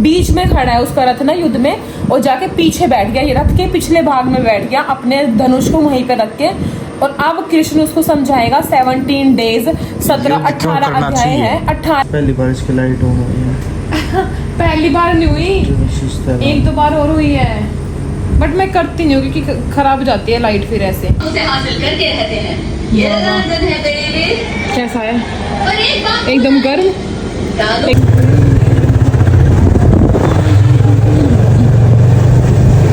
बीच में खड़ा है उसका रथ ना युद्ध में, और जाके पीछे बैठ गया, ये रथ के पिछले भाग में बैठ गया अपने धनुष को वहीं पे रख के। और अब कृष्ण उसको समझाएगा 17 डेज, 17-18 अध्याय है। 18 पहली बार इसकी लाइट ऑन हुई है। पहली बार नहीं हुई, 1-2 बार और हुई है, बट मैं करती नहीं हूँ क्योंकि खराब हो जाती है लाइट फिर ऐसे। उसे हासिल करके रहते हैं। ये लंदन है बेबी। कैसा है? पर एक बात एकदम गर्म।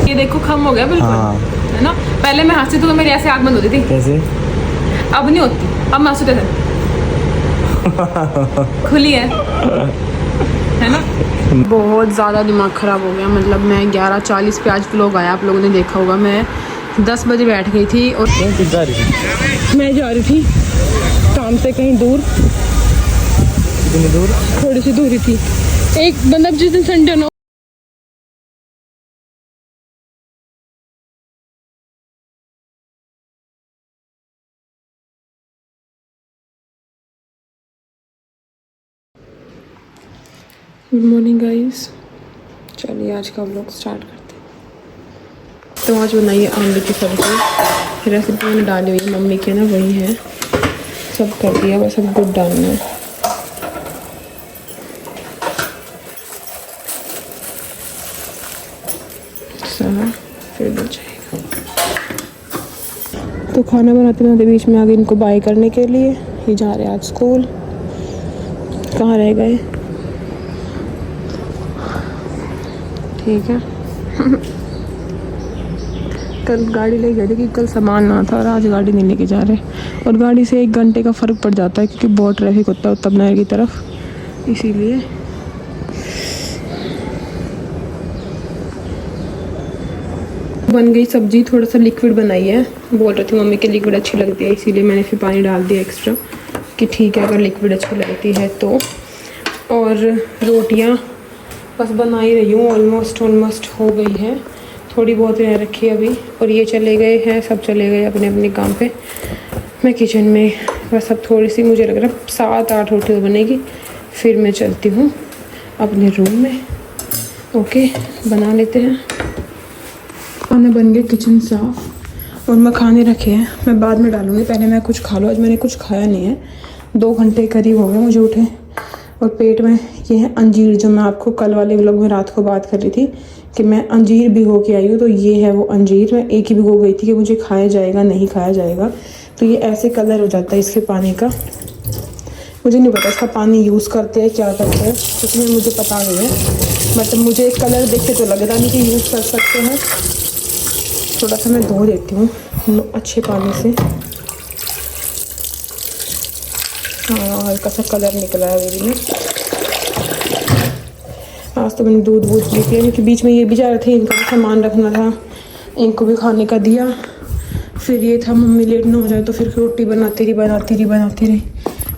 ये देखो खम हो गया बिल्कुल। हाँ। है ना, पहले मैं हंसती तो मेरी ऐसे आँख बंद होती थी, कैसे? अब नहीं होती, अब मैं हंसते थे खुली है ना। बहुत ज़्यादा दिमाग ख़राब हो गया, मतलब मैं 11:40 पे आज व्लॉग आया, आप लोगों ने देखा होगा। मैं 10 बजे बैठ गई थी और मैं जा रही थी काम से कहीं दूर, कितनी दूर? थोड़ी सी दूरी थी। एक मतलब जिस दिन संडे ना, गुड मॉर्निंग गाइस, चलिए आज का व्लॉग स्टार्ट करते हैं। तो आज बनाइए आलू की सब्ज़ी, रेसिपी मैंने डाली हुई है मम्मी की ना, वही है, सब कर दिया, बस अब गुड़ डालना है। सारा फिर बन जाएगा। तो खाना बनाते बनाते बीच में आगे इनको बाय करने के लिए, ये जा रहे हैं आज स्कूल। कहाँ रह गए? ठीक है कल गाड़ी ले गए थे कि कल सामान ना था, और आज गाड़ी नहीं लेके जा रहे, और गाड़ी से 1 घंटे का फ़र्क पड़ जाता है क्योंकि बहुत ट्रैफिक होता है उत्तम नगर की तरफ, इसीलिए। बन गई सब्जी, थोड़ा सा लिक्विड बनाई है, बोल रही थी मम्मी की लिक्विड अच्छी लगती है, इसीलिए मैंने फिर पानी डाल दिया एक्स्ट्रा कि ठीक है अगर लिक्विड अच्छी लगती है तो। और रोटियाँ बस बना ही रही हूँ, ऑलमोस्ट हो गई है, थोड़ी बहुत रह रखी है अभी। और ये चले गए हैं, सब चले गए अपने अपने काम पे। मैं किचन में बस अब थोड़ी सी, मुझे लग रहा है 7-8 रोटी बनेगी, फिर मैं चलती हूँ अपने रूम में। ओके, बना लेते हैं। खाना बन गया, किचन साफ, और मखाने रखे हैं, मैं बाद में डालूँगी, पहले मैं कुछ खा लूँ। आज मैंने कुछ खाया नहीं है, 2 घंटे करीब हो गए मुझे उठे, और पेट में ये है अंजीर, जो मैं आपको कल वाले व्लॉग में रात को बात कर रही थी कि मैं अंजीर भिगो के आई हूँ। तो ये है वो अंजीर, मैं एक ही भिगो गई थी कि मुझे खाया जाएगा नहीं खाया जाएगा। तो ये ऐसे कलर हो जाता है इसके पानी का, मुझे नहीं पता इसका पानी यूज़ करते हैं क्या करते हैं, इसमें मुझे पता नहीं है, बट मुझे कलर देख के तो लगता नहीं कि यूज़ कर सकते हैं। थोड़ा सा मैं धो देती हूँ अच्छे पानी से। हाँ, हल्का सा कलर निकला है मेरी में। आज तो मैंने दूध पी लिया क्योंकि बीच में ये भी जा रहे थे, इनका भी सामान रखना था, इनको भी खाने का दिया। फिर ये था मम्मी लेट ना हो जाए तो फिर रोटी बनाती रही।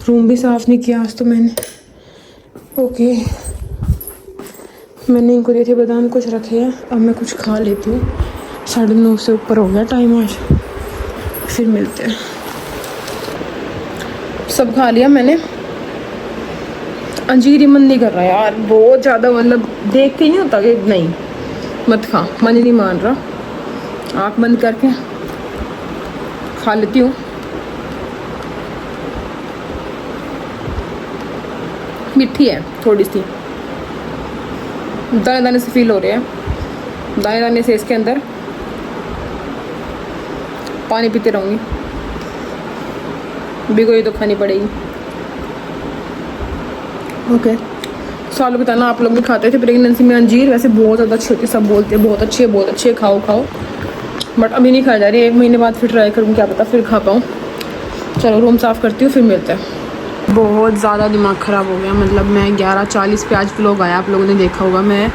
रूम भी साफ़ नहीं किया आज तो मैंने। ओके, मैंने इनको दिए थे बादाम, कुछ रखे हैं, अब मैं कुछ खा लेती हूँ। 9:30 से ऊपर हो गया टाइम आज, फिर मिलते हैं। सब खा लिया मैंने। अंजीर ही मन नहीं कर रहा यार, बहुत ज़्यादा, मतलब देख के नहीं होता कि नहीं मत खा, मन ही नहीं मान रहा। आँख बंद करके खा लेती हूँ। मिठी है थोड़ी सी, दाने दाने से फील हो रहे हैं, दाने दाने से इसके अंदर। पानी पीते रहूँगी, भिगोई तो खानी पड़ेगी। ओके, सालों बताना आप लोग भी खाते थे प्रेगनेंसी में अंजीर? वैसे बहुत ज़्यादा अच्छी होती है, सब बोलते हैं बहुत अच्छी है, खाओ, बट अभी नहीं खाया जा रही। 1 महीने बाद फिर ट्राई करूँ, क्या पता फिर खा पाऊँ। चलो रूम साफ़ करती हूँ, फिर मिलते हैं। बहुत ज़्यादा दिमाग ख़राब हो गया, मतलब मैं 11:40 पे आज व्लॉग आया, आप लोगों ने देखा होगा। मैं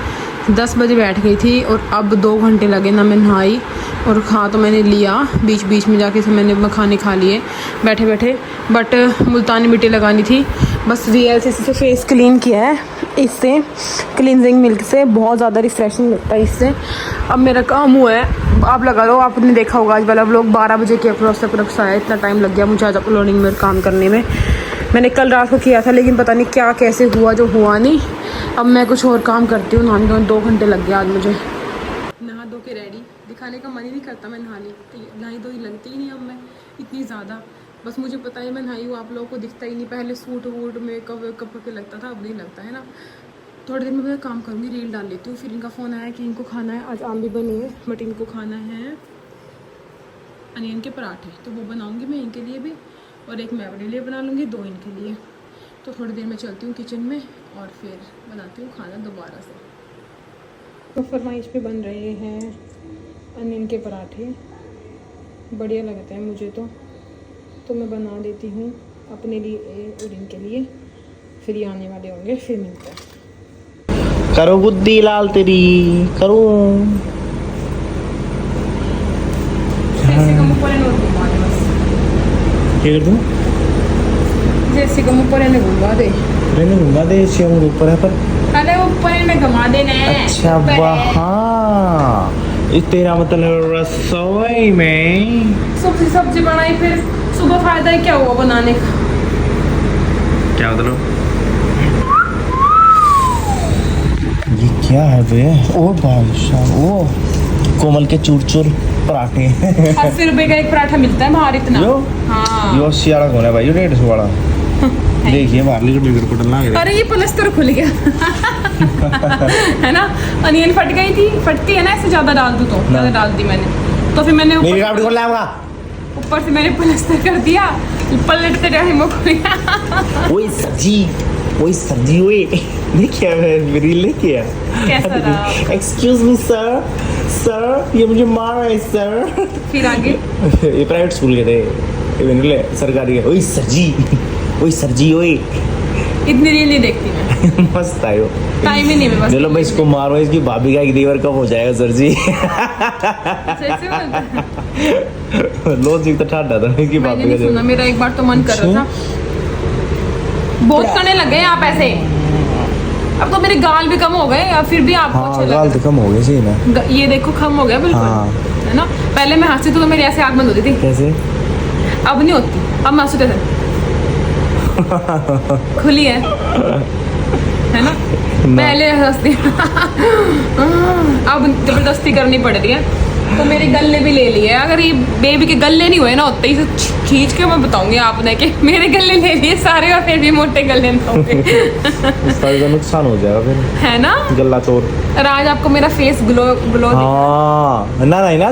10 बजे बैठ गई थी और अब 2 घंटे लगे ना, मैं नहाई और खा तो मैंने लिया, बीच में जाके से मैंने मखाने खा लिए बैठे, बट मुल्तानी मिट्टी लगानी थी। बस VLCC से फेस क्लीन किया है, इससे क्लींजिंग मिल्क से बहुत ज़्यादा रिफ्रेशिंग लगता है इससे। अब मेरा काम हुआ है, आप लगा लो, आपने देखा होगा आज वाला व्लॉग 12 बजे के अप्रोक्स आया, इतना टाइम लग गया मुझे आज अपलोडिंग में काम करने में। मैंने कल रात को किया था, लेकिन पता नहीं क्या कैसे हुआ, जो हुआ नहीं, अब मैं कुछ और काम करती हूँ। नहाने का 2 घंटे लग गए आज मुझे। नहा धो के रेडी, दिखाने का मन ही नहीं करता मैं नहाई धोई लगती ही नहीं अब मैं इतनी ज़्यादा। बस मुझे पता है मैं नहाई हूँ, आप लोगों को दिखता ही नहीं। पहले सूट वूट मेकअप वेकअप के लगता था, अब नहीं लगता है ना। थोड़ी देर में मैं काम करूँगी, रील डाल लेती हूँ। फिर इनका फ़ोन आया कि इनको खाना है, आज आम भी बनी है बट इनको खाना है अनियन के पराठे, तो वो बनाऊँगी मैं इनके लिए भी और एक मैं अपने लिए बना लूँगी, 2 इनके लिए। तो थोड़ी देर में चलती हूँ किचन में और फिर बनाती हूँ खाना दोबारा से। तो फरमाइश पे बन रहे हैं अनियन के पराठे, बढ़िया लगते हैं मुझे तो मैं बना देती हूँ अपने लिए और इनके लिए। फिर ये आने वाले होंगे, फिर मिलते हैं। करो बुद्धि लाल तेरी करो। जैसे कम ऊपर है घुमा दे बस। क्या कर दूँ? जैसे कम ऊपर है घुमा दे। मैंने घुमा दे से ऊपर है पर। अरे ऊपर है घुमा देना। अच्छा वहाँ तेरा मतलब रसोई में सब्जी बनाई, फिर सुबह फायदा ही क्या हुआ बनाने का? क्या मतलब? ये क्या है बे? ओ भाई साहब, ओ कोमल के चूर चूर पराठे 80 रुपए का एक पराठा मिलता है बाहर इतना। हाँ यो सियारा कौन है भाई? 150 वाला देखिए बाहर लिखट को डलना है। अरे ये प्लास्टर खुल गया है ना। अनियन फट गई थी, फटती है ना ऐसे, ज्यादा डाल दूं तो ज्यादा डाल दी मैंने, तो फिर मैंने ऊपर से मैंने प्लास्टर कर दिया, पलटते रहे वही सब्जी ओए देखिए मैं रील लेके आया। कैसा रहा? एक्सक्यूज मी सर ये मुझे मार रहा है सर। फिर आगे ये प्राइवेट स्कूल के थे, सरकारी है। वही सरजी ओए। इतनी रील नहीं देखती मैं। मस्त आयो, टाइम ही नहीं है बस। चलो मैं इसको मारो, इसकी भाभी का एक देवर कब हो जाएगा सर जी? लॉजिक तो ठाडा था कि मैंने भाभी नहीं का सुना, मेरा एक बार तो मन कर रहा था। बहुत करने लगे आप ऐसे, अब तो मेरे गाल भी कम हो गए, या फिर भी आपको हाँ, अच्छे गाल लग तो कम हो गए सही ना। ये देखो कम हो गया बिल्कुल। हाँ। है ना, पहले मैं हंसती तो मेरी ऐसे आँख बंद होती थी, कैसे? अब नहीं होती, अब मैं हंसते थे खुली है ना। पहले हंसती अब जबरदस्ती करनी पड़ रही है। तो मेरे गले भी ले लिए, अगर ये बेबी के गले नहीं हुए ना होते ही खींच के मैं बताऊंगी आपने कि मेरे गले ले लिए सारे और फिर भी मोटे गले ना होंगे। इसका नुकसान हो जाएगा फिर, है ना। गला तोड़। और आज आपको मेरा फेस ग्लो हाँ ना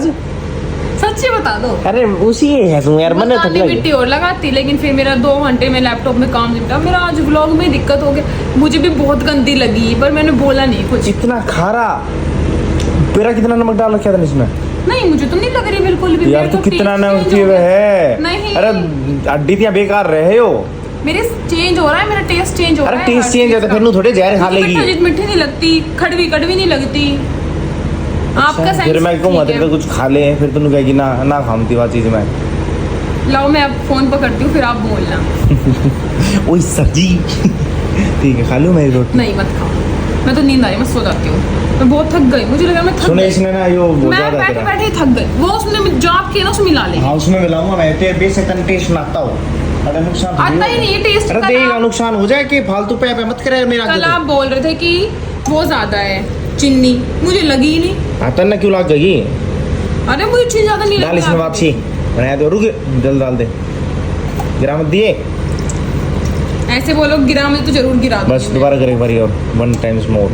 सच्ची बता दो। अरे उसी है तुम यार, मैंने काली मिट्टी और लगाती, लेकिन फिर मेरा 2 घंटे में लैपटॉप में काम निपटा। मेरा आज व्लॉग में दिक्कत हो गई, मुझे भी बहुत गंदी लगी पर मैंने बोला नहीं कुछ। इतना खारा तेरा, कितना नमक डाल रखा था इसमें? नहीं मुझे तो नहीं लग रही बिल्कुल भी यार, तू कितना नमक है। नहीं अरे अड्डी तिया बेकार रहे हो। मेरे चेंज हो रहा है, मेरा टेस्ट चेंज हो रहा है। अरे टेस्ट चेंज होता है फिर थोड़े जहर खा लेगी। मीठी नहीं लगती, कड़वी नहीं लगती। आपका सेंस फिर मैं कहूँगा तेरे को कुछ खा ले, फिर तुम कहेगी ना खामती वह चीज में। लाओ मैं अब फोन पकड़ती हूँ, फिर आप बोलना। ओए सब्जी ठीक है, खा लूँ मेरी रोटी? नहीं मत खाओ, मैं तो नींद आ रही है, मैं सो जाती हूँ। मैं बहुत थक गई, मुझे लगा मैं थक सुने गई। इसने ना यो बहुत मैं ज्यादा बैठे बैठे थक गई। वो उसने जो आप किया ना उसमें मिला ले। हाँ उसमें मिलाऊंगा मैं, तेरे बेस से तन टेस्ट ना आता हो। अरे नुकसान आता ही नहीं है टेस्ट। अरे देगा नुकसान हो जाए कि फालतू पे मत करे मेरा। कल आप बोल रहे थे कि वो ज्यादा है चीनी, मुझे लगी ही नहीं। आता ना क्यों लाग गई? अरे मुझे चीनी ज्यादा नहीं लगी। डाल इसमें वापसी बनाया दो, रुक जल्द डाल दे। गिरा मत दिए, ऐसे बोलो गिरा, मुझे तो जरूर गिरा बस दोबारा करे एक बारी और 1 टाइम्स मोर।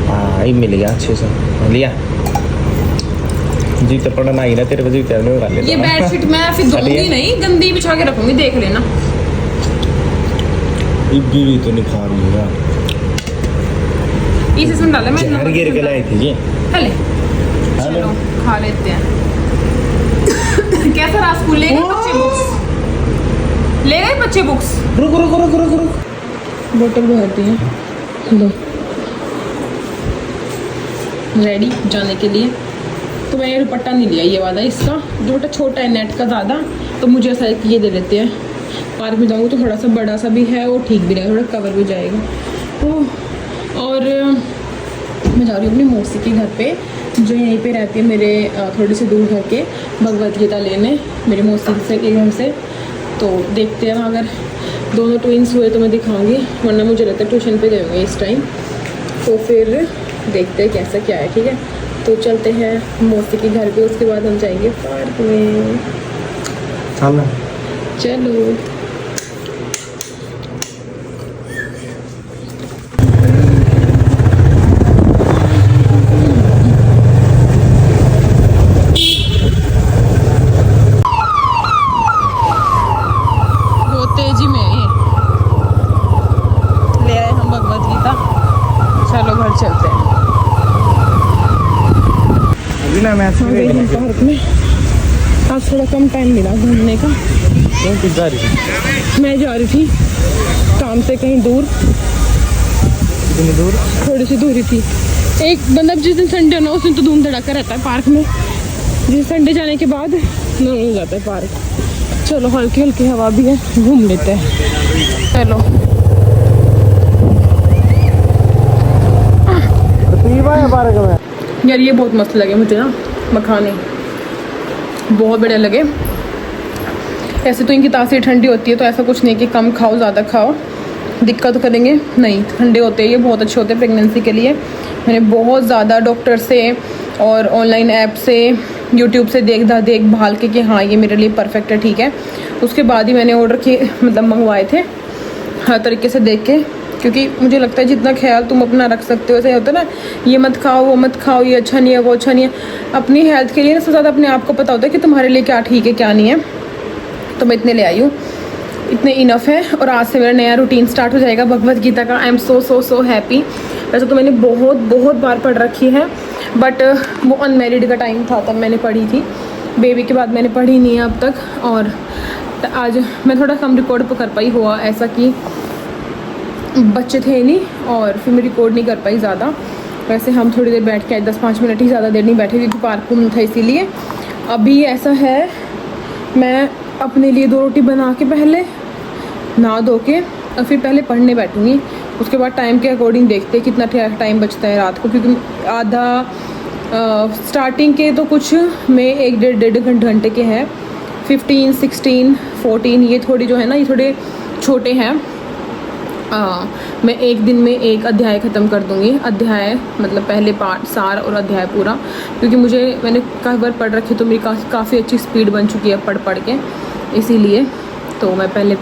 हाँ ये मिल गया अच्छे से, लिया जी तो पढ़ना ही ना तेरे वजह से में खा लेता। ये बेडशीट मैं फिर दूंगी नहीं, गंदी बिछा के रखूंगी, देख लेना। इब्बी तो नहीं खा रही है, इसे सुन डाला मैं। जहर गिर के लाई थी ये। चले चलो खा लेते हैं। कैसा रहा स्कूल? ले गए बच्चे बुक्स? ले गए बच्चे बुक्स? रुक बोतल भरती है, लो रेडी जाने के लिए। तो मैं ये दुपट्टा नहीं लिया, ये वाला इसका दुपट्टा छोटा है नेट का ज़्यादा, तो मुझे ऐसा है कि ये दे देते हैं। पार्क में जाऊँगी तो थोड़ा सा बड़ा सा भी है, वो ठीक भी रहेगा, थोड़ा कवर भी जाएगा। तो और मैं जा रही हूँ अपनी मौसी के घर पे, जो यहीं पे रहती है मेरे थोड़े से दूर घर के, भगवत गीता लेने मेरी मौसी के घर से। तो देखते हैं अगर दोनों ट्विंस हुए तो मैं दिखाऊंगी, वरना मुझे लगता है ट्यूशन पे गए होंगे इस टाइम। तो फिर देखते हैं कैसा क्या है, ठीक है। तो चलते हैं मौसी के घर पे, उसके बाद हम जाएंगे पार्क में। चलो पार्क में आज थोड़ा कम टाइम मिला घूमने का। जा रही थी? मैं जा रही थी काम से कहीं दूर, थोड़ी सी दूरी थी। एक मतलब जिस दिन संडे ना उस दिन तो धूम धड़ाका रहता है पार्क में, जिस संडे जाने के बाद नॉर्मल हो जाता है पार्क। चलो हल्की हल्की हवा भी है, घूम लेते हैं। चलो पार्क में यार ये बहुत मस्त लगे मुझे ना, मखाने बहुत बढ़िया लगे। ऐसे तो इनकी तासीर ठंडी होती है, तो ऐसा कुछ नहीं कि कम खाओ ज़्यादा खाओ, दिक्कत करेंगे नहीं, ठंडे होते हैं ये, बहुत अच्छे होते हैं प्रेगनेंसी के लिए। मैंने बहुत ज़्यादा डॉक्टर से और ऑनलाइन ऐप से यूट्यूब से देखभाल के कि हाँ ये मेरे लिए परफेक्ट है, ठीक है। उसके बाद ही मैंने ऑर्डर किए, मतलब मंगवाए थे हर तरीके से देख के, क्योंकि मुझे लगता है जितना ख्याल तुम अपना रख सकते हो, ऐसे होता है ना, ये मत खाओ वो मत खाओ, ये अच्छा नहीं है वो अच्छा नहीं है। अपनी हेल्थ के लिए ना सबसे ज़्यादा अपने आप को पता होता है कि तुम्हारे लिए क्या ठीक है क्या नहीं है। तो मैं इतने ले आई हूँ, इतने इनफ है। और आज से मेरा नया रूटीन स्टार्ट हो जाएगा भगवद गीता का। I am so happy. वैसे तो मैंने बहुत बार पढ़ रखी है, बट वो अनमेरिड का टाइम था तब मैंने पढ़ी थी, बेबी के बाद मैंने पढ़ी नहीं है अब तक। और आज मैं थोड़ा कम रिकॉर्ड कर पाई, हुआ ऐसा कि बच्चे थे नहीं और फिर मैं रिकॉर्ड नहीं कर पाई ज़्यादा। वैसे हम थोड़ी देर बैठ के आए, 10-5 मिनट ही, ज़्यादा देर नहीं बैठे क्योंकि पार्क में था इसीलिए। अभी ऐसा है, मैं अपने लिए 2 रोटी बना के पहले नहा धो के और फिर पहले पढ़ने बैठूँगी। उसके बाद टाइम के अकॉर्डिंग देखते कितना टाइम बचता है रात को, क्योंकि आधा स्टार्टिंग के तो कुछ में 1-1.5 घंटे के हैं, 15, 16, 14 ये थोड़ी जो है ना, ये थोड़े छोटे हैं। मैं एक दिन में 1 अध्याय ख़त्म कर दूँगी, अध्याय मतलब पहले पार्ट सार और अध्याय पूरा, क्योंकि मैंने काफ़ी बार पढ़ रखी तो मेरी काफ़ी अच्छी स्पीड बन चुकी है पढ़ के, इसीलिए। तो मैं पहले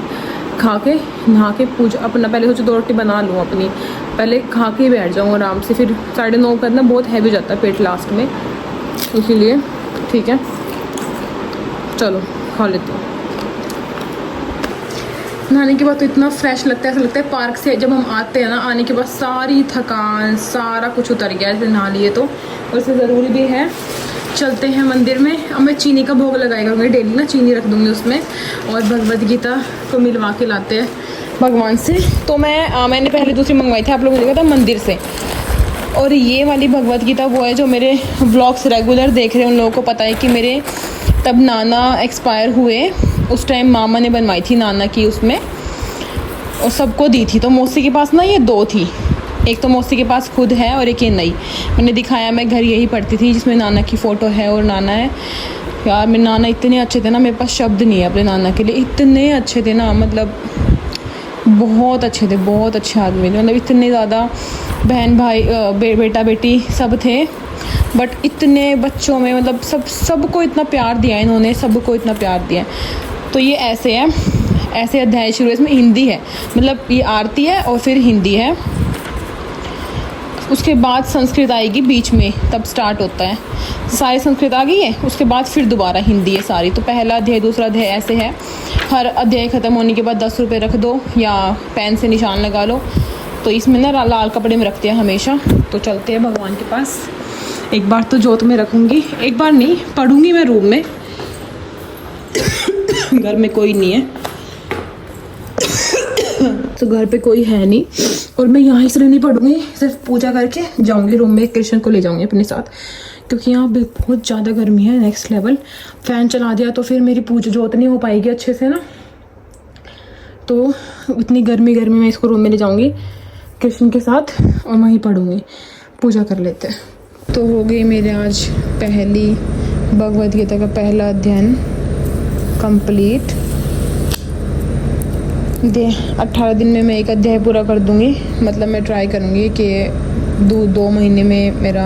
खा के नहा के पूजा अपना, पहले सोचो 2 रोटी बना लूँ अपनी, पहले खा के बैठ जाऊँ आराम से, फिर 9:30 करना बहुत हैवी हो जाता है पेट लास्ट में, इसीलिए ठीक है। चलो खा लेते हैं। नहाने के बाद तो इतना फ्रेश लगता है, ऐसा लगता है पार्क से जब हम आते हैं ना, आने के बाद सारी थकान सारा कुछ उतर गया ऐसे नहा लिए तो। और इससे ज़रूरी भी है। चलते हैं मंदिर में। अब मैं चीनी का भोग लगाया करूँगी डेली ना, चीनी रख दूँगी उसमें, और भगवद गीता को मिलवा के लाते हैं भगवान से। तो मैंने पहले दूसरी मंगवाई थी, आप लोगों ने देखा था मंदिर से। और ये वाली भगवद गीता वो है जो मेरे व्लॉग्स रेगुलर देख रहे हैं उन लोगों को पता है कि मेरे तब नाना एक्सपायर हुए, उस टाइम मामा ने बनवाई थी नाना की उसमें, और सबको दी थी। तो मौसी के पास ना ये 2 थी, एक तो मौसी के पास खुद है और एक ये नई मैंने दिखाया। मैं घर यही पढ़ती थी जिसमें नाना की फ़ोटो है और नाना है। यार मेरे नाना इतने अच्छे थे ना, मेरे पास शब्द नहीं है अपने नाना के लिए, इतने अच्छे थे ना, मतलब बहुत अच्छे थे, बहुत अच्छे आदमी थे। मतलब इतने ज़्यादा बहन भाई बेटा बेटी सब थे, बट इतने बच्चों में मतलब सबको इतना प्यार दिया इन्होंने, सबको इतना प्यार दिया। तो ये ऐसे है, ऐसे अध्याय शुरू है। इसमें हिंदी है, मतलब ये आरती है और फिर हिंदी है, उसके बाद संस्कृत आएगी बीच में, तब स्टार्ट होता है। सारी संस्कृत आ गई है, उसके बाद फिर दोबारा हिंदी है सारी। तो पहला अध्याय दूसरा अध्याय ऐसे है। हर अध्याय ख़त्म होने के बाद 10 रुपये रख दो या पेन से निशान लगा लो। तो इसमें ना लाल कपड़े में रखते हैं हमेशा। तो चलते हैं भगवान के पास। एक बार तो जोत में रखूँगी, एक बार नहीं, पढ़ूँगी मैं रूम में, घर में कोई नहीं है, तो घर पे कोई है नहीं, और मैं यहाँ इसलिए नहीं पढ़ूँगी, सिर्फ पूजा करके जाऊँगी रूम में। कृष्ण को ले जाऊँगी अपने साथ, क्योंकि यहाँ पे बहुत ज़्यादा गर्मी है, नेक्स्ट लेवल। फ़ैन चला दिया तो फिर मेरी पूजा जोत नहीं हो पाएगी अच्छे से ना, तो इतनी गर्मी में इसको रूम में ले जाऊँगी कृष्ण के साथ, और वहीं पढ़ूँगी, पूजा कर लेते हैं। तो हो गई मेरे आज पहली भगवद गीता का पहला अध्ययन कंप्लीट। 18 दिन में मैं एक अध्याय पूरा कर दूँगी। मतलब मैं ट्राई करूँगी कि 2 महीने में मेरा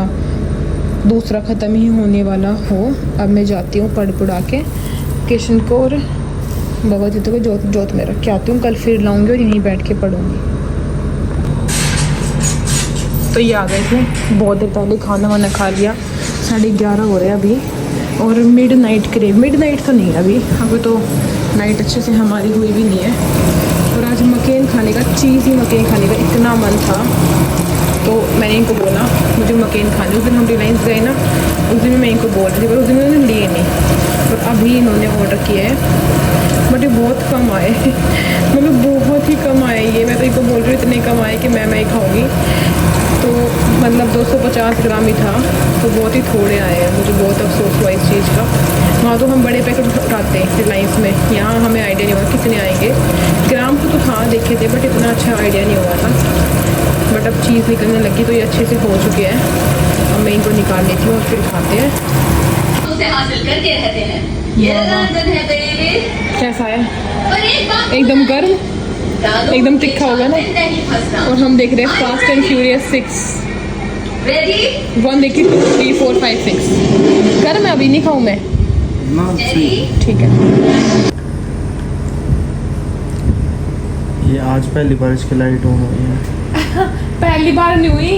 दूसरा ख़त्म ही होने वाला हो। अब मैं जाती हूँ पढ़ पढ़ा के किशन को और भगवत गीता को जोत में रख के आती हूँ। कल फिर लाऊंगी और यहीं बैठ के पढ़ूँगी। तो ये आ गए थे बहुत देर पहले, खाना वाना खा लिया। 11:30 हो रहे हैं अभी और मिड नाइट तो नहीं है अभी तो नाइट अच्छे से हमारी हुई भी नहीं है। और आज मकेन खाने का, चीज़ी मकेन खाने का इतना मन था तो मैंने इनको बोला मुझे मकेन खाने। उस दिन हम रिलायंस गए ना, उस दिन मैं इनको बोल रही थी पर उस दिन उन्होंने लिए नहीं। और अभी इन्होंने ऑर्डर किया है बट ये बहुत कम आए मतलब बहुत ही कम आए ये। मैं तो इनको बोल रही हूँ इतने कम आए कि मैं ही खाऊँगी। तो मतलब 250 ग्राम ही था तो बहुत ही थोड़े आए हैं। मुझे बहुत अफसोस हुआ इस चीज़ का। वहाँ तो हम बड़े पैकेट उठाते हैं रिलायंस में, यहाँ हमें आइडिया नहीं हुआ कितने आएंगे। ग्राम तो हाँ देखे थे बट इतना अच्छा आइडिया नहीं हुआ था। बट अब चीज़ निकलने लगी तो ये अच्छे से हो चुके हैं। अब मैं इनको निकाल लेती हूँ और फिर खाते हैं। उसे हासिल करके रहते हैं, ये रंजन है बेबी। कैसा है? पर एक बात एकदम गर्म, एकदम तिखा होगा ना। नहीं फंसना। और हम देख रहे हैं फास्ट एंड फ्यूरियस 6। रेडी 1 देखिए 2 3 4 5 6। गर्म है, अभी नहीं खाऊँ मैं। ठीक है। ये आज पहली बार इसकी लाइट ऑन हुई है। पहली बार नहीं हुई,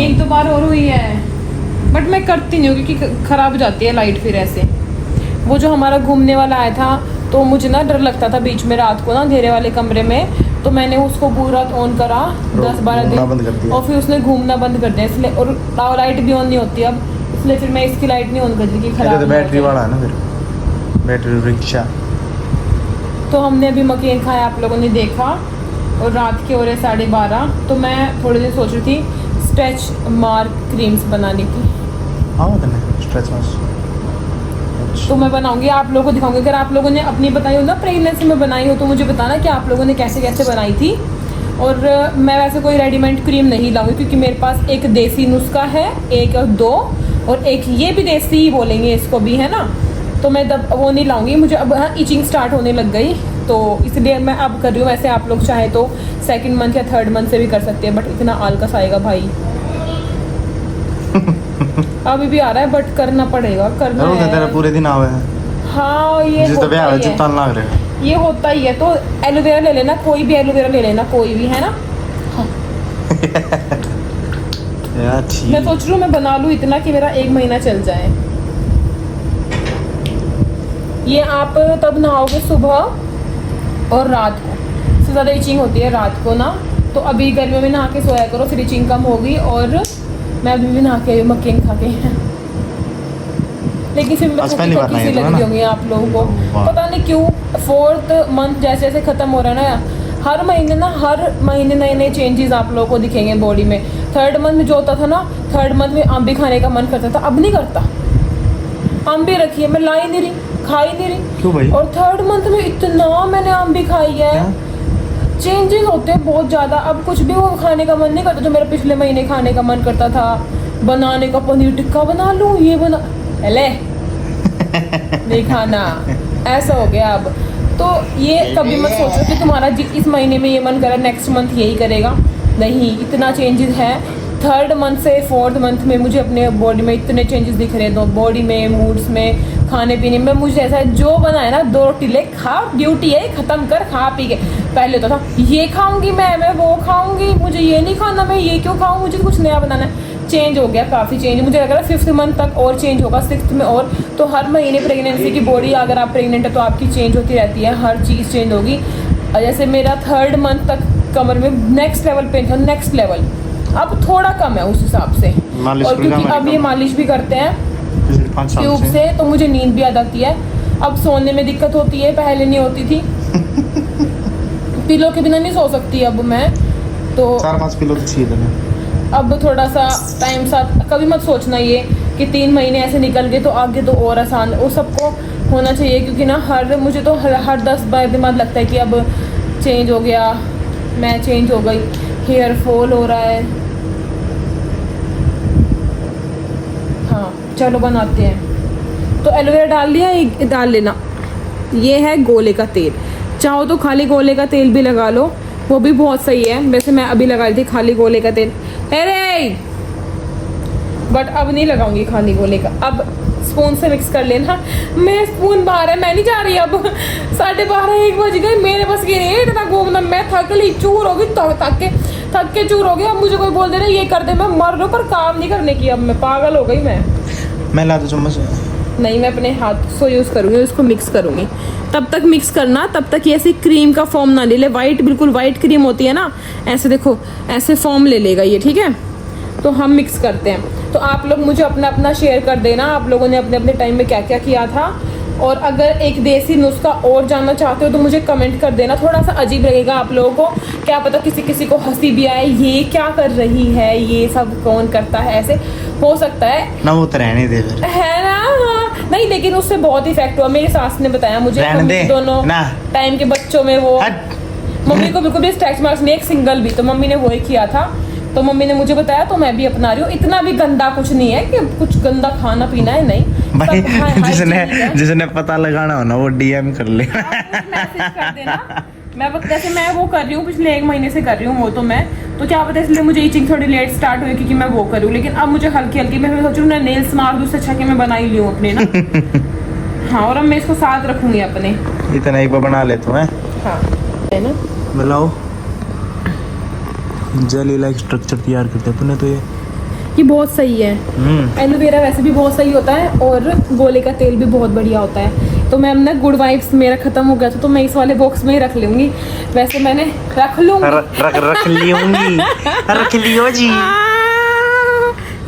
1-2 बार और हुई है बट मैं करती नहीं हूँ क्योंकि ख़राब हो जाती है लाइट फिर ऐसे। वो जो हमारा घूमने वाला आया था तो मुझे ना डर लगता था बीच में रात को ना अंधेरे वाले कमरे में, तो मैंने उसको पूरा ऑन करा 10-12 दिन और फिर उसने घूमना बंद कर दिया इसलिए। और लाइट भी ऑन नहीं होती अब, इसलिए फिर मैं इसकी लाइट नहीं ऑन कर दी कि खराब। बैटरी वाला है ना, फिर बैटरी रिक्शा। तो हमने अभी मकेन खाया, आप लोगों ने देखा। और रात के हो रहे 12:30 तो मैं थोड़ी देर सोच रही थी स्ट्रेच मार्क क्रीम्स बनाने की। हाँ स्ट्रेच मार्क तो मैं बनाऊंगी, आप लोगों को दिखाऊंगी। अगर आप लोगों ने अपनी बताई हो ना प्रेगनेंसी में बनाई हो तो मुझे बताना कि आप लोगों ने कैसे कैसे बनाई थी। और मैं वैसे कोई रेडीमेड क्रीम नहीं लाऊंगी क्योंकि मेरे पास एक देसी नुस्खा है, 1 और 2, और एक ये भी देसी ही बोलेंगे इसको भी, है ना। तो मैं वो नहीं लाऊंगी। मुझे अब इचिंग स्टार्ट होने लग गई तो इसलिए मैं अब कर रही हूँ। वैसे आप लोग चाहे तो 2nd मंथ या 3rd मंथ से भी कर सकते हैं बट इतना आलकस आएगा भाई। अभी भी आ रहा है बट करना पड़ेगा, करना है। तेरा पूरे दिन आवे है। हाँ ये होता ही है, ये होता ही है। तो एलोवेरा ले लेना, कोई भी एलोवेरा ले लेना, कोई भी, है ना। हाँ। मैं सोच रही हूँ मैं बना लूँ इतना कि मेरा 1 महीना चल जाए। ये आप तब नहाओगे सुबह और रात को, सबसे ज़्यादा इचिंग होती है रात को ना। तो अभी गर्मियों में नहा के सोया करो फिर इचिंग कम होगी। और मैं अभी भी नहा के मक्केन खा के लेकिन फिर मैं किसी लग रही होंगी आप लोगों को, पता नहीं क्यों। 4th मंथ जैसे जैसे ख़त्म हो रहा है ना, हर महीने नए नए चेंजेस आप लोगों को दिखेंगे बॉडी में। 3rd मंथ में जो होता था ना, 3rd मंथ में आम भी खाने का मन करता था, अब नहीं करता। आम भी रखी है, मैं ला ही नहीं रही, खा ही नहीं रही। क्यों भाई? और 3rd मंथ में इतना मैंने आम भी खाई है। चेंजेस होते हैं बहुत ज़्यादा। अब कुछ भी वो खाने का मन नहीं करता जो मेरा पिछले महीने खाने का मन करता था। बनाने का पनीर टिक्का बना लूँ, ये बना ले नहीं खाना, ऐसा हो गया अब। तो ये कभी मत सोचो कि तुम्हारा इस महीने में ये मन करा नेक्स्ट मंथ यही करेगा, नहीं। इतना चेंजेस है। 3rd मंथ से 4th मंथ में मुझे अपने बॉडी में इतने चेंजेस दिख रहे हैं। तो बॉडी में, मूड्स में, खाने पीने में मुझे ऐसा है जो बना है ना 2 रोटी ले खा, ड्यूटी है ख़त्म कर, खा पी के। पहले तो था ये खाऊंगी मैं वो खाऊंगी, मुझे ये नहीं खाना, मैं ये क्यों खाऊं, मुझे कुछ नया बनाना है। चेंज हो गया, काफ़ी चेंज। मुझे लग रहा है 5th मंथ तक और चेंज होगा, 6th में और। तो हर महीने प्रेगनेंसी की बॉडी, अगर आप प्रेग्नेंट है तो आपकी चेंज होती रहती है, हर चीज़ चेंज होगी। जैसे मेरा 3rd मंथ तक कमर में नेक्स्ट लेवल पेन था, नेक्स्ट लेवल। अब थोड़ा कम है उस हिसाब से। और क्योंकि अब ये मालिश भी करते हैं ट्यूब से तो मुझे नींद भी आ जाती है। अब सोने में दिक्कत होती है, पहले नहीं होती थी। पिलो के बिना नहीं सो सकती अब मैं तो। 4-5 पिलो तो चाहिए। अब थोड़ा सा टाइम साथ, कभी मत सोचना ये कि 3 महीने ऐसे निकल गए तो आगे तो और आसान। वो सबको होना चाहिए क्योंकि ना मुझे तो हर 10 दिन बाद लगता है कि अब चेंज हो गया, मैं चेंज हो गई। हेयर फॉल हो रहा है। हाँ चलो बनाते हैं। तो एलोवेरा डाल लिया, डाल लेना। ये है गोले का तेल। चाहो तो खाली गोले का तेल भी लगा लो, वो भी बहुत सही है। वैसे मैं अभी लगा रही थी खाली गोले का तेल, अरे बट अब नहीं लगाऊंगी खाली गोले का, अब स्पून से मिक्स कर लेना। मैं स्पून बाहर है, मैं नहीं जा रही अब। 12:30-1 बज गए, मेरे बस ये नहीं है इतना घूमना। मैं थक ली, चूर होगी, थक के चूर हो गई। अब मुझे कोई बोल दे ना ये कर दे, मैं मर रहा हूँ पर काम नहीं करने की। अब मैं पागल हो गई। मैं ला दो चम्मच। नहीं, मैं अपने हाथ से यूज़ करूँगी, उसको मिक्स करूँगी। तब तक मिक्स करना, तब तक ये ऐसी क्रीम का फॉर्म ना ले ले। वाइट, बिल्कुल वाइट क्रीम होती है ना, ऐसे देखो, ऐसे फॉर्म ले लेगा ये, ठीक है। तो हम मिक्स करते हैं। तो आप लोग मुझे अपना अपना शेयर कर देना, आप लोगों ने अपने अपने टाइम में क्या क्या किया था। और अगर एक देसी नुस्खा और जानना चाहते हो तो मुझे कमेंट कर देना। थोड़ा सा अजीब लगेगा आप लोगों को, क्या पता किसी किसी को हंसी भी आए, ये क्या कर रही है, ये सब कौन करता है, ऐसे हो सकता है ना। वो तो रहने दे फिर, है ना। हाँ नहीं, लेकिन उससे बहुत इफेक्ट हुआ। मेरी सास ने बताया मुझे, रहने दे दोनों ना। टाइम के बच्चों में वो मम्मी को बिल्कुल भी स्ट्रेच मार्क्स नहीं, एक सिंगल भी, तो मम्मी ने वही किया था। तो मम्मी ने मुझे बताया तो मैं भी अपना रही हूँ। इतना भी गंदा कुछ नहीं है कि कुछ गंदा खाना पीना है, नहीं भाई। सब जिसने पता लगाना हो ना वो DM कर ले। मैसेज कर देना। जैसे मैं वो कर रही हूँ, पिछले 1 महीने से कर रही हूँ वो, तो मैं तो क्या पता, इसलिए मुझे ईचिंग थोड़ी लेट स्टार्ट हुई क्योंकि मैं वो करूँ। लेकिन अब मुझे हल्की हल्की, मैं सोच रही हूँ मैं नेल्स मार दूँ, उससे अच्छा कि मैं बना ही लूँ अपने ना। हाँ, और अब मैं इसको साथ रखूंगी अपने। इतना एक बार बना ले तो है। हाँ है ना। मिलाओ, जेली लाइक स्ट्रक्चर तैयार करते हैं तो ये बहुत सही है। एलोवेरा वैसे भी बहुत सही होता है और गोले का तेल भी बहुत बढ़िया होता है। तो मैं ना गुड वाइब्स मेरा खत्म हो गया था, तो मैं इस वाले बॉक्स में ही रख लूंगी। वैसे मैंने रख लियो जी।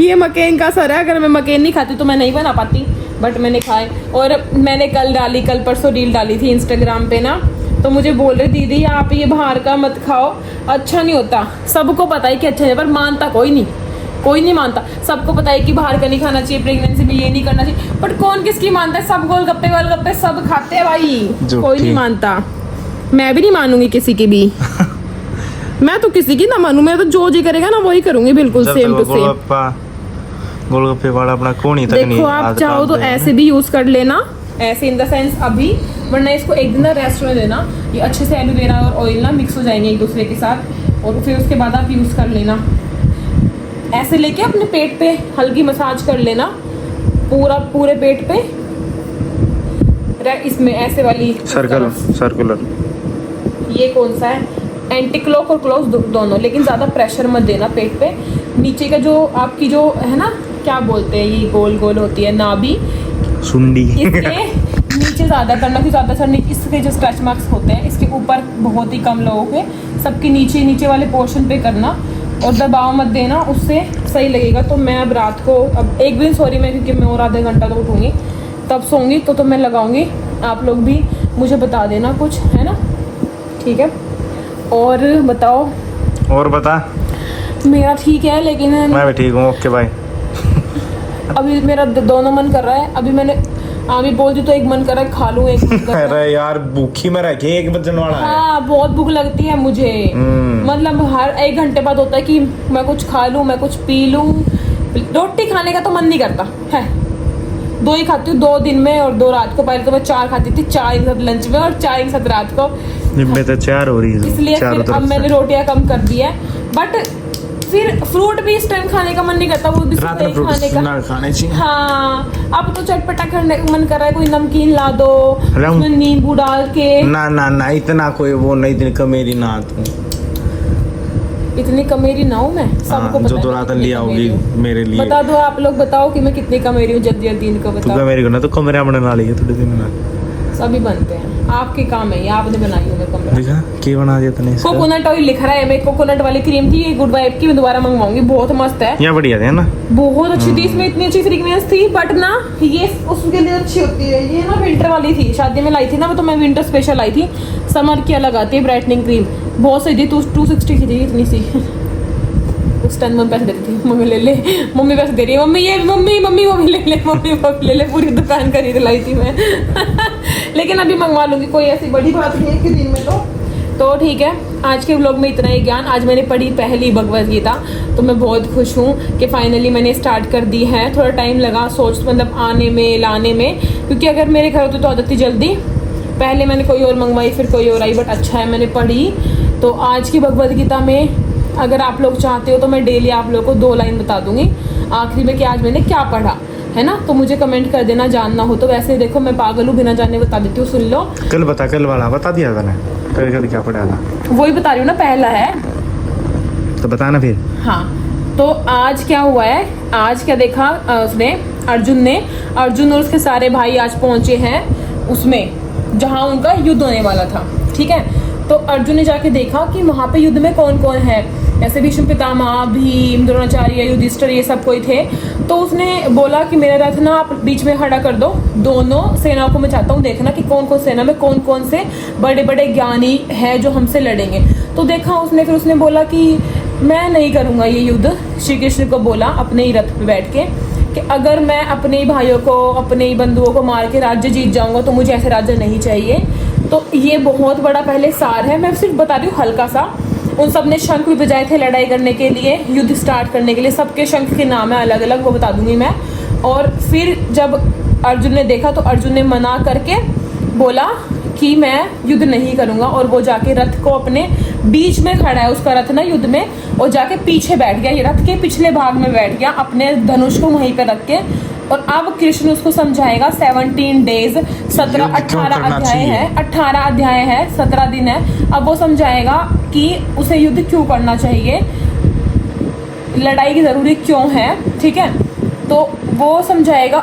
ये मकेन का सर है, अगर मैं मकेन नहीं खाती तो मैं नहीं बना पाती, बट मैंने खाए। और मैंने कल परसों रील डाली थी इंस्टाग्राम पे ना, तो मुझे बोल रहे दीदी आप ये बाहर का मत खाओ, अच्छा नहीं होता। सबको पता है कि अच्छा है, पर मानता कोई नहीं मानता। सबको पता है कि बाहर का नहीं खाना चाहिए, प्रेगनेंसी में ये नहीं करना चाहिए, बट कौन किसकी मानता है। सब गोलगप्पे सब खाते हैं भाई, कोई नहीं मानता। मैं भी नहीं मानूंगी किसी की भी। मैं तो किसी की ना मानू, मैं तो जो जी करेगा ना वही करूंगी, बिल्कुल सेम टू सेम। गोलगप्पे वाला अपना कौन ही तक नहीं। देखो आप चाहो तो ऐसे भी यूज कर लेना, ऐसे इन द सेंस अभी, वरना इसको एक दिन ना रेस्ट में देना। ये अच्छे से एलोवेरा और ऑयल ना मिक्स हो जाएंगे एक दूसरे के साथ, और फिर उसके बाद आप यूज़ कर लेना। ऐसे लेके अपने पेट पे हल्की मसाज कर लेना, पूरे पेट पे। इसमें ऐसे वाली सर्कुलर। ये कौन सा है, एंटी क्लॉक और क्लॉक दोनों, लेकिन ज़्यादा प्रेशर मत देना पेट पे। नीचे का जो आपकी जो है ना, क्या बोलते हैं, ये गोल गोल होती है नाभि, सुंडी, इसके नीचे ज़्यादा करना, कि ज़्यादा सर इसके जो स्ट्रेच मार्क्स होते हैं इसके ऊपर बहुत ही कम लोगों के, सबके नीचे वाले पोर्शन पे करना, और दबाव मत देना, उससे सही लगेगा। तो मैं अब रात को, अब एक दिन सॉरी मैं, क्योंकि मैं और आधा घंटा तो उठूँगी तब सोऊंगी, तो मैं लगाऊंगी। आप लोग भी मुझे बता देना कुछ, है ना, ठीक है। और बताओ। और बता। मेरा ठीक है, लेकिन मैं भी ठीक हूँ, ओके बाय। अभी मेरा दोनों मन कर रहा है। अभी मैंने आमी बोल दी तो एक मन कर रहा है खा लूं, एक मन कर रहा है। अरे यार भूखी में रह के 1 बजने वाला है। हाँ बहुत भूख लगती है मुझे, मतलब हर 1 घंटे बाद होता है कि मैं कुछ खा लूं, मैं कुछ पी लूं। रोटी खाने का तो मन नहीं करता है। 2 ही खाती हूँ, 2 दिन में और 2 रात को। पहले तो मैं 4 खाती थी, 4 एक साथ लंच में और 4 एक साथ रात को। मैं तो 4 हो रही है, इसलिए फिर अब मैंने रोटियां कम कर दी है। बट फिर फ्रूट भी इस टाइम खाने का मन नहीं करता, वो भी खाने का। हाँ अब तो चटपटा करने का मन कर रहा है, कोई नमकीन ला दो उसमें नींबू डाल के। ना इतना कोई वो नहीं, इतनी कमेरी ना तू, इतनी कमेरी ना हूँ मैं, सबको पता जो तो रात लिया होगी मेरे लिए। बता दो, आप लोग बताओ कि मैं कितनी कमेरी हूँ, जल्दी इनको बताओ। कमेरी को ना तो कमरे बनाने वाली है थोड़े दिन में, सभी बनते हैं, आपके काम है, ये आपने बनाई होगी कमरा। देखा क्या बना दिया तूने। कोकोनट ऑयल लिख रहा है, मैं कोकोनट वाली क्रीम थी, ये गुड वाइब की, मैं दोबारा मंगवाऊंगी, बहुत मस्त है। ये बढ़िया है ना, बहुत अच्छी थी, इसमें इतनी अच्छी फ्रेग्रेंस थी। बट ना ये उसके लिए अच्छी होती है, ये ना विंटर वाली थी, शादी में लाई थी ना, तो मैं विंटर स्पेशल लाई थी। समर की अलग आती है ब्राइटनिंग क्रीम, बहुत सही थी। 260 की थी, इतनी सी। उस टाइम मम्मी पैसे देती थी, मम्मी ले ले, मम्मी पैसे दे रही है, मम्मी ये मम्मी ले ले, पूरी दुकान खरीद लाई थी मैं। लेकिन अभी मंगवा लूंगी, कोई ऐसी बड़ी बात नहीं है कि दिन में तो ठीक है। आज के व्लॉग में इतना ही ज्ञान। आज मैंने पढ़ी पहली भगवद गीता, तो मैं बहुत खुश हूँ कि फाइनली मैंने स्टार्ट कर दी है। थोड़ा टाइम लगा मतलब आने में लाने में, क्योंकि अगर मेरे घर होते तो आ जाती जल्दी, पहले मैंने कोई और मंगवाई, फिर कोई और आई, बट अच्छा है मैंने पढ़ी। तो आज की भगवद गीता में अगर आप लोग चाहते हो तो मैं डेली आप लोगों को 2 लाइन बता दूंगी आखिरी में कि आज मैंने क्या पढ़ा है ना। तो मुझे कमेंट कर देना जानना हो तो। वैसे देखो मैं पागल हूँ, बिना जाने बता देती हूँ, सुन लो। कल वाला बता दिया था ना, कल क्या पढ़ा था? वही बता रही हूँ ना, पहला है तो बताना फिर। हाँ, तो आज क्या हुआ है, आज क्या देखा उसने, अर्जुन और उसके सारे भाई आज पहुंचे हैं उसमें जहां उनका युद्ध होने वाला था। ठीक है, तो अर्जुन ने जाके देखा कि वहां पे युद्ध में कौन कौन है। ऐसे भीष्म पितामह, भीम, द्रोणाचार्य, युधिष्ठिर, ये सब कोई थे। तो उसने बोला कि मेरा रथ ना आप बीच में खड़ा कर दो, दोनों सेनाओं को मैं चाहता हूँ देखना कि कौन कौन सेना में कौन कौन से बड़े बड़े ज्ञानी है जो हमसे लड़ेंगे। तो देखा उसने, फिर उसने बोला कि मैं नहीं करूँगा ये युद्ध। श्री कृष्ण को बोला अपने ही रथ पे बैठ के कि अगर मैं अपने ही भाइयों को, अपने ही बंधुओं को मार के राज्य जीत जाऊँगा तो मुझे ऐसे राज्य नहीं चाहिए। तो ये बहुत बड़ा पहले सार है, मैं सिर्फ बता रही हूँ हल्का सा। उन सब ने शंख भी बजाए थे लड़ाई करने के लिए, युद्ध स्टार्ट करने के लिए। सबके शंख के नाम है अलग अलग, वो बता दूंगी मैं। और फिर जब अर्जुन ने देखा तो अर्जुन ने मना करके बोला कि मैं युद्ध नहीं करूंगा, और वो जाके रथ को अपने बीच में खड़ा है, उसका रथ ना युद्ध में, और जाके पीछे बैठ गया, ये रथ के पिछले भाग में बैठ गया अपने धनुष को वहीं पे रख के। और अब कृष्ण उसको समझाएगा 17 डेज, 18 अध्याय है, 18 अध्याय है, 17 दिन है। अब वो समझाएगा कि उसे युद्ध क्यों करना चाहिए, लड़ाई की जरूरी क्यों है। ठीक है, तो वो समझाएगा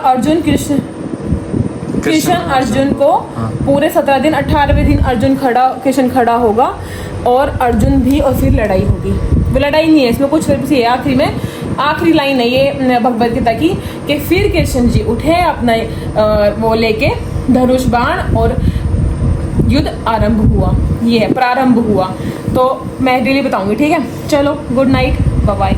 कृष्ण अर्जुन को पूरे 17 दिन, 18वें दिन कृष्ण खड़ा होगा और अर्जुन भी, और फिर लड़ाई होगी। वो लड़ाई नहीं है इसमें, कुछ सिर्फ ये आखिरी में आखिरी लाइन है ये भगवद गीता की कि फिर कृष्ण जी उठे अपना वो लेके धनुष बाण और युद्ध आरंभ हुआ, ये है प्रारंभ हुआ। तो मैं डेली बताऊंगी, ठीक है। चलो गुड नाइट, बाय बाय।